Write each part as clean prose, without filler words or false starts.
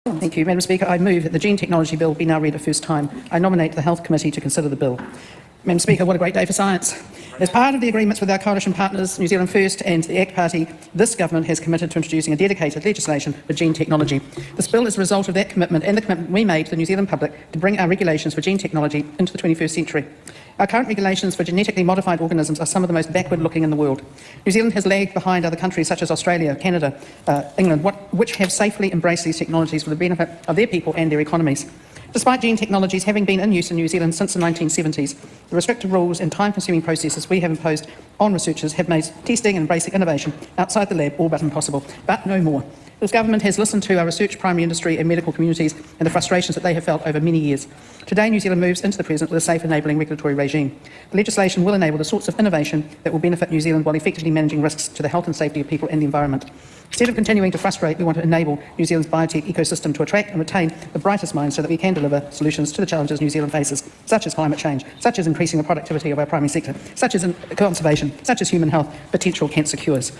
Thank you, Madam Speaker. I move that the Gene Technology Bill be now read a first time. I nominate the Health Committee to consider the bill. Madam Speaker, what a great day for science. As part of the agreements with our coalition partners, New Zealand First and the ACT Party, this government has committed to introducing a dedicated legislation for gene technology. This bill is a result of that commitment and the commitment we made to the New Zealand public to bring our regulations for gene technology into the 21st century. Our current regulations for genetically modified organisms are some of the most backward-looking in the world. New Zealand has lagged behind other countries such as Australia, Canada, England, which have safely embraced these technologies for the benefit of their people and their economies. Despite gene technologies having been in use in New Zealand since the 1970s, the restrictive rules and time-consuming processes we have imposed on researchers have made testing and basic innovation outside the lab all but impossible, but no more. This government has listened to our research, primary industry and medical communities and the frustrations that they have felt over many years. Today, New Zealand moves into the present with a safe, enabling regulatory regime. The legislation will enable the sorts of innovation that will benefit New Zealand while effectively managing risks to the health and safety of people and the environment. Instead of continuing to frustrate, we want to enable New Zealand's biotech ecosystem to attract and retain the brightest minds so that we can deliver solutions to the challenges New Zealand faces, such as climate change, such as increasing the productivity of our primary sector, such as conservation, such as human health, potential cancer cures.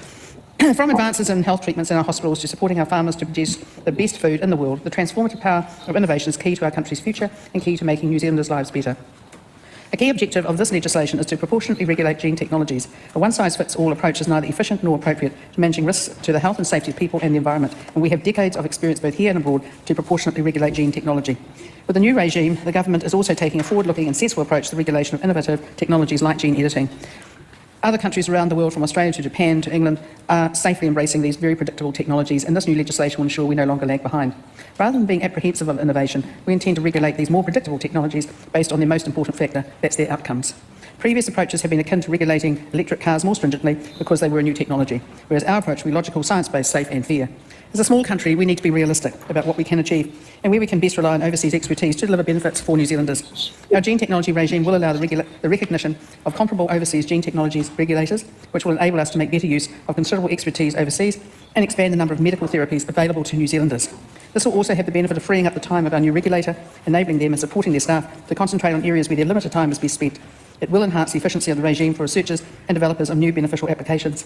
From advances in health treatments in our hospitals to supporting our farmers to produce the best food in the world, the transformative power of innovation is key to our country's future and key to making New Zealanders' lives better. A key objective of this legislation is to proportionately regulate gene technologies. A one-size-fits-all approach is neither efficient nor appropriate to managing risks to the health and safety of people and the environment, and we have decades of experience both here and abroad to proportionately regulate gene technology. With the new regime, the government is also taking a forward-looking and sensible approach to the regulation of innovative technologies like gene editing. Other countries around the world, from Australia to Japan to England, are safely embracing these very predictable technologies, and this new legislation will ensure we no longer lag behind. Rather than being apprehensive of innovation, we intend to regulate these more predictable technologies based on their most important factor, that's their outcomes. Previous approaches have been akin to regulating electric cars more stringently because they were a new technology, whereas our approach will be logical, science-based, safe and fair. As a small country, we need to be realistic about what we can achieve and where we can best rely on overseas expertise to deliver benefits for New Zealanders. Our gene technology regime will allow the recognition of comparable overseas gene technologies regulators, which will enable us to make better use of considerable expertise overseas and expand the number of medical therapies available to New Zealanders. This will also have the benefit of freeing up the time of our new regulator, enabling them and supporting their staff to concentrate on areas where their limited time is best spent. It will enhance the efficiency of the regime for researchers and developers of new beneficial applications.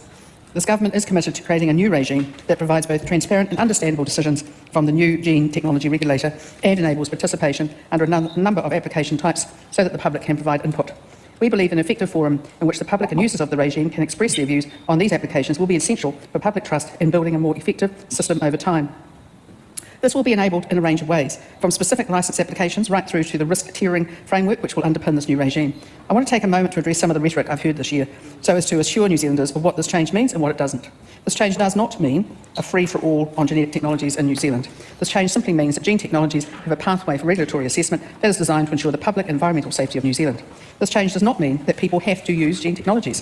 This government is committed to creating a new regime that provides both transparent and understandable decisions from the new gene technology regulator and enables participation under a number of application types so that the public can provide input. We believe an effective forum in which the public and users of the regime can express their views on these applications will be essential for public trust in building a more effective system over time. This will be enabled in a range of ways, from specific licence applications right through to the risk tiering framework which will underpin this new regime. I want to take a moment to address some of the rhetoric I've heard this year so as to assure New Zealanders of what this change means and what it doesn't. This change does not mean a free-for-all on genetic technologies in New Zealand. This change simply means that gene technologies have a pathway for regulatory assessment that is designed to ensure the public and environmental safety of New Zealand. This change does not mean that people have to use gene technologies.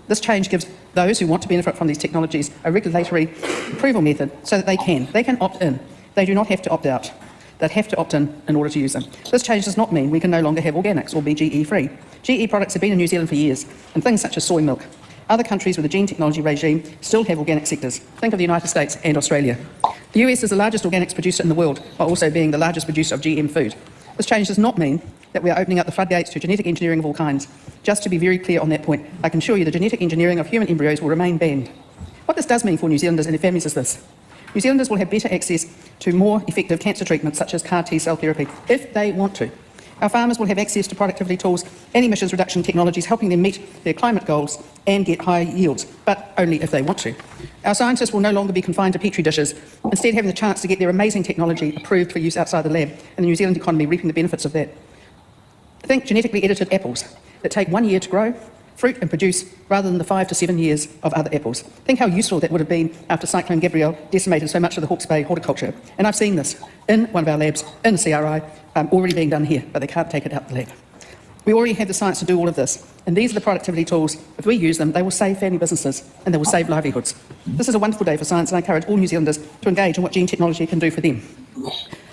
This change gives those who want to benefit from these technologies a regulatory approval method so that they can opt in. They do not have to opt out. They have to opt in order to use them. This change does not mean we can no longer have organics or be GE-free. GE products have been in New Zealand for years, and things such as soy milk. Other countries with a gene technology regime still have organic sectors. Think of the United States and Australia. The US is the largest organics producer in the world, while also being the largest producer of GM food. This change does not mean that we are opening up the floodgates to genetic engineering of all kinds. Just to be very clear on that point, I can assure you the genetic engineering of human embryos will remain banned. What this does mean for New Zealanders and their families is this. New Zealanders will have better access to more effective cancer treatments such as CAR T-cell therapy, if they want to. Our farmers will have access to productivity tools and emissions reduction technologies helping them meet their climate goals and get high yields, but only if they want to. Our scientists will no longer be confined to petri dishes, instead having the chance to get their amazing technology approved for use outside the lab, and the New Zealand economy reaping the benefits of that. Think genetically edited apples that take 1 year to grow, fruit and produce, rather than the 5 to 7 years of other apples. Think how useful that would have been after Cyclone Gabrielle decimated so much of the Hawke's Bay horticulture. And I've seen this in one of our labs, in the CRI, already being done here, but they can't take it out the lab. We already have the science to do all of this, and these are the productivity tools. If we use them, they will save family businesses, and they will save livelihoods. This is a wonderful day for science, and I encourage all New Zealanders to engage in what gene technology can do for them.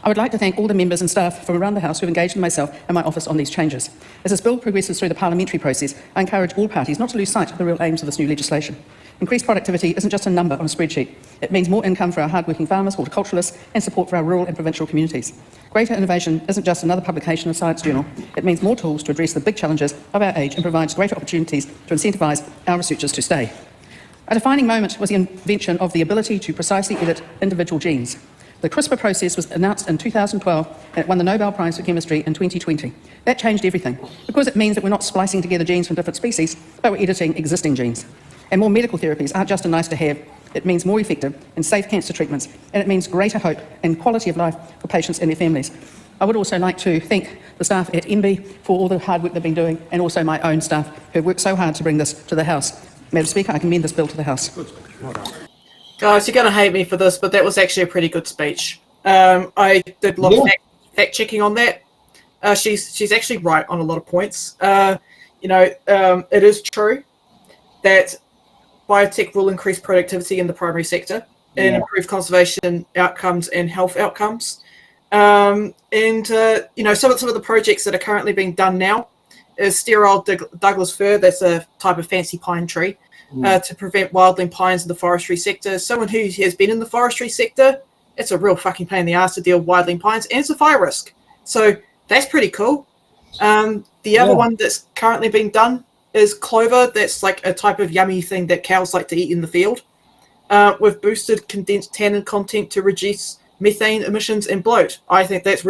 I would like to thank all the members and staff from around the House who have engaged with myself and my office on these changes. As this bill progresses through the parliamentary process, I encourage all parties not to lose sight of the real aims of this new legislation. Increased productivity isn't just a number on a spreadsheet. It means more income for our hard-working farmers, horticulturalists, and support for our rural and provincial communities. Greater innovation isn't just another publication in a science journal. It means more tools to address the big challenges of our age and provides greater opportunities to incentivise our researchers to stay. A defining moment was the invention of the ability to precisely edit individual genes. The CRISPR process was announced in 2012 and it won the Nobel Prize for Chemistry in 2020. That changed everything because it means that we're not splicing together genes from different species, but we're editing existing genes. And more medical therapies aren't just a nice to have. It means more effective and safe cancer treatments, and it means greater hope and quality of life for patients and their families. I would also like to thank the staff at MB for all the hard work they've been doing, and also my own staff who have worked so hard to bring this to the House. Madam Speaker, I commend this bill to the House. Guys, you're going to hate me for this, but that was actually a pretty good speech. I did a lot of fact checking on that. She's actually right on a lot of points. It is true that biotech will increase productivity in the primary sector and improve conservation outcomes and health outcomes. Some of the projects that are currently being done now is sterile Douglas fir. That's a type of fancy pine tree to prevent wildling pines in the forestry sector. Someone who has been in the forestry sector, it's a real fucking pain in the ass to deal with wildling pines, and it's a fire risk. So that's pretty cool. The other one that's currently being done is clover. That's like a type of yummy thing that cows like to eat in the field, with boosted condensed tannin content to reduce methane emissions and bloat. I think that's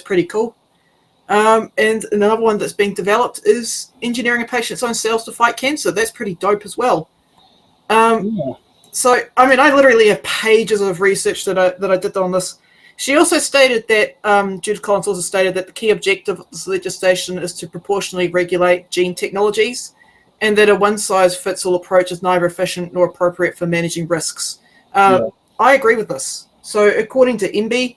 pretty cool. And another one that's being developed is engineering a patient's own cells to fight cancer. That's pretty dope as well. So, I mean, I literally have pages of research that I did on this. She also stated that, Judith Collins also stated that the key objective of this legislation is to proportionally regulate gene technologies, and that a one-size-fits-all approach is neither efficient nor appropriate for managing risks. I agree with this. So, according to MB,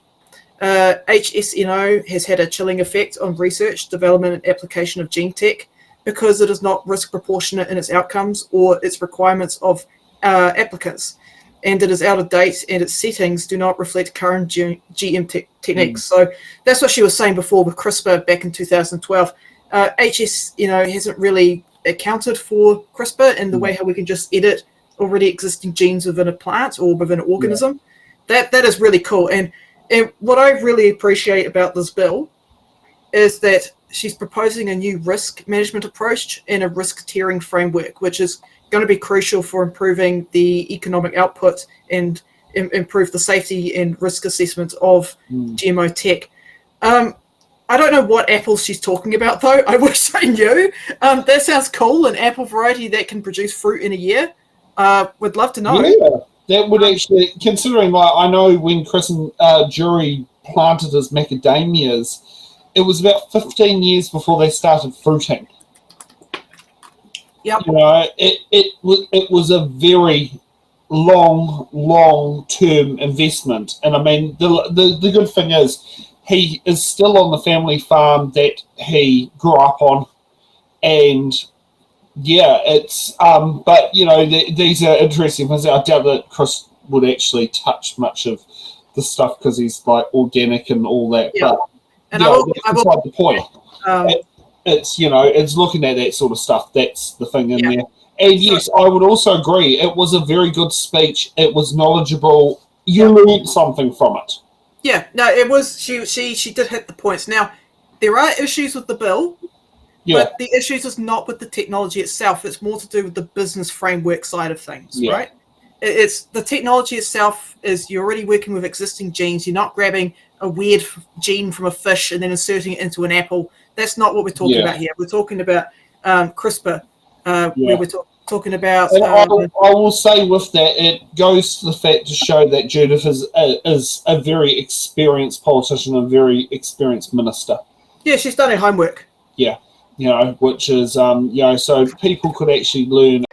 HSNO has had a chilling effect on research, development, and application of gene tech because it is not risk proportionate in its outcomes or its requirements of applicants, and it is out of date and its settings do not reflect current GM techniques. So that's what she was saying before with CRISPR back in 2012. HSNO hasn't really accounted for CRISPR and the way how we can just edit already existing genes within a plant or within an organism. That is really cool. And what I really appreciate about this bill is that she's proposing a new risk management approach and a risk tiering framework, which is going to be crucial for improving the economic output and improve the safety and risk assessment of GMO tech. I don't know what apples she's talking about, though. I wish I knew. That sounds cool, an apple variety that can produce fruit in a year. Would love to know. Yeah. That would actually, considering, like, I know when Chris and Jury planted his macadamias, it was about 15 years before they started fruiting. Yep. You know, it was a very long-term investment. And I mean, the good thing is he is still on the family farm that he grew up on, and yeah, it's but you know, these are interesting things. I doubt that Chris would actually touch much of the stuff because he's like organic and all that. Yeah. But and I will beside the point. It's, you know, it's looking at that sort of stuff. That's the thing in there. And yes, I would also agree. It was a very good speech. It was knowledgeable. You learned something from it. Yeah, no, it was. She did hit the points. Now, there are issues with the bill. Yeah. But the issues is not with the technology itself. It's more to do with the business framework side of things, right? It's the technology itself is you're already working with existing genes. You're not grabbing a weird gene from a fish and then inserting it into an apple. That's not what we're talking about here. We're talking about CRISPR. Where we're talking about. And I will say with that, it goes to the fact to show that Judith is a very experienced politician, a very experienced minister. Yeah, she's done her homework. Yeah. You know, which is, you know, so people could actually learn